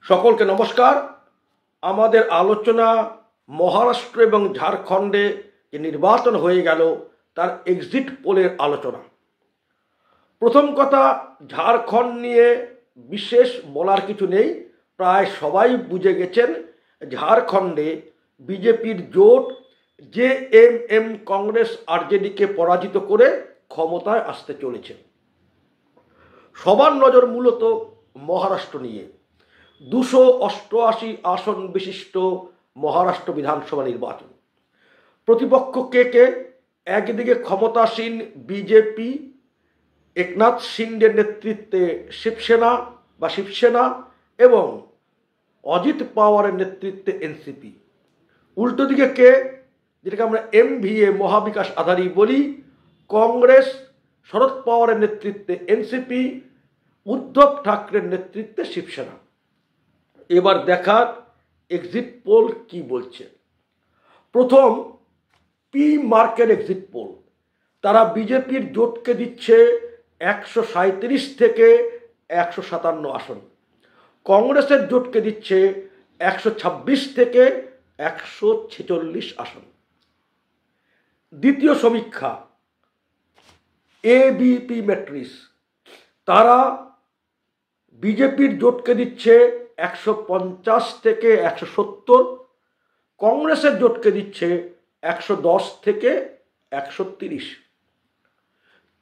সকলকে নমস্কার। আমাদের আলোচনা মহারাষ্ট্র এবং ঝাড়খণ্ডে যে নির্বাচন হয়ে গেল তার এক্সিট পোলের আলোচনা। প্রথম কথা, ঝাড়খণ্ড নিয়ে বিশেষ বলার কিছু নেই, প্রায় সবাই বুঝে গেছেন ঝাড়খণ্ডে বিজেপির জোট জেএমএম কংগ্রেস আরজেডিকে পরাজিত করে ক্ষমতায় আসতে চলেছে। সবার নজর মূলত মহারাষ্ট্র নিয়ে। 288 আসন বিশিষ্ট মহারাষ্ট্র বিধানসভা নির্বাচন। প্রতিপক্ষ কে? একদিকে ক্ষমতাসীন বিজেপি, একনাথ শিন্ডের নেতৃত্বে শিবসেনা এবং অজিত পাওয়ারের নেতৃত্বে এনসিপি। উল্টো দিকে কে? যেটাকে আমরা MVA মহাবিকাশ আঘাড়ি বলি, কংগ্রেস, শরদ পাওয়ারের নেতৃত্বে এনসিপি, উদ্ধব ঠাকরের নেতৃত্বে শিবসেনা। এবার দেখার এক্সিট পোল কি বলছে। প্রথম, পি মার্কের এক্সিট পোল। তারা বিজেপির জোটকে দিচ্ছে 137 থেকে 157 আসন, কংগ্রেসের জোটকে দিচ্ছে 126 থেকে 146 আসন। দ্বিতীয় সমীক্ষা এবিপি ম্যাট্রিক্স, তারা বিজেপির জোটকে দিচ্ছে 150 থেকে 170, কংগ্রেসের জোটকে দিচ্ছে 110 থেকে 130।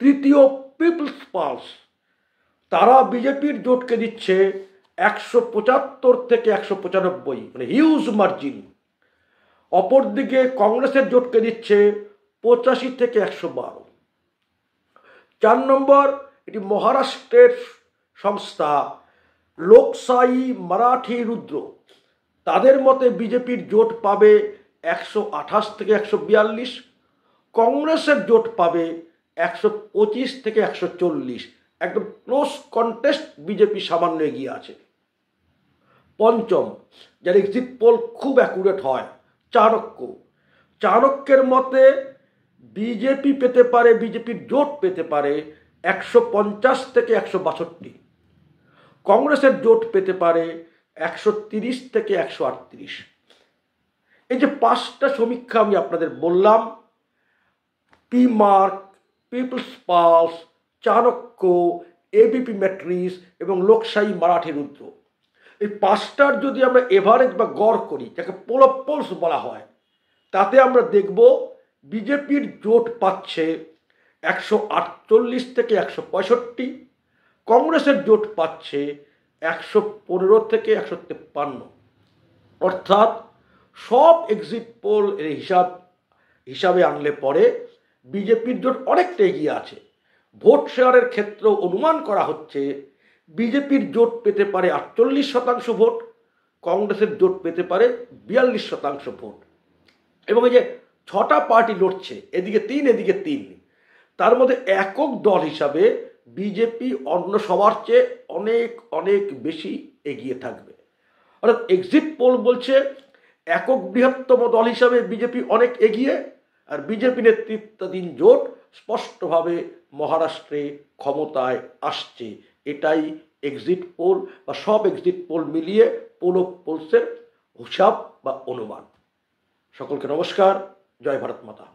তৃতীয় পিপলস পালস, তারা বিজেপির জোটকে দিচ্ছে 175 থেকে 195, মানে হিউজ মার্জিন। অপরদিকে কংগ্রেসের জোটকে দিচ্ছে 85 থেকে 112। 4 নম্বর, এটি মহারাষ্ট্রের সংস্থা লোকশাহী মারাঠি রুদ্র। তাদের মতে বিজেপির জোট পাবে 128 থেকে 142, কংগ্রেসের জোট পাবে 125 থেকে 140। একদম ক্লোজ কন্টেস্ট, বিজেপি সামান্য এগিয়ে আছে। পঞ্চম, যার এক্সিট পোল খুব অ্যাকুরেট হয়, চাণক্যের মতে বিজেপির জোট পেতে পারে 150 থেকে 162, কংগ্রেসের জোট পেতে পারে 130 থেকে 138। এই যে 5টা সমীক্ষা আমি আপনাদের বললাম, P MARQ, people's pulse, Chanakya, ABP Matrize এবং লোকশাহী মারাঠি রুদ্র, এই 5টার যদি আমরা এভারেজ বা গড় করি, যাকে পোল অফ পোলস বলা হয়, তাতে আমরা দেখব বিজেপির জোট পাচ্ছে 148 থেকে 165, কংগ্রেসের জোট পাচ্ছে 115 থেকে 153। অর্থাৎ সব এক্সিট পোল এর হিসাবে আনলে পরে বিজেপির জোট অনেকটা এগিয়ে আছে। ভোট শেয়ারের ক্ষেত্রেও অনুমান করা হচ্ছে বিজেপির জোট পেতে পারে 48% ভোট, কংগ্রেসের জোট পেতে পারে 42% ভোট। এবং এই যে 6টা পার্টি লড়ছে, এদিকে 3 এদিকে 3, তার মধ্যে একক দল হিসাবে বিজেপি অন্য সবার চেয়ে অনেক অনেক বেশি এগিয়ে থাকবে। অর্থাৎ এক্সিট পোল বলছে একক বৃহত্তম দল হিসাবে বিজেপি অনেক এগিয়ে, আর বিজেপি নেতৃত্বাধীন জোট স্পষ্টভাবে মহারাষ্ট্রে ক্ষমতায় আসছে। এটাই এক্সিট পোল বা সব এক্সিট পোল মিলিয়ে পোল অফ পোলসের হিসাব বা অনুমান। সকলকে নমস্কার। জয় ভারত মাতা।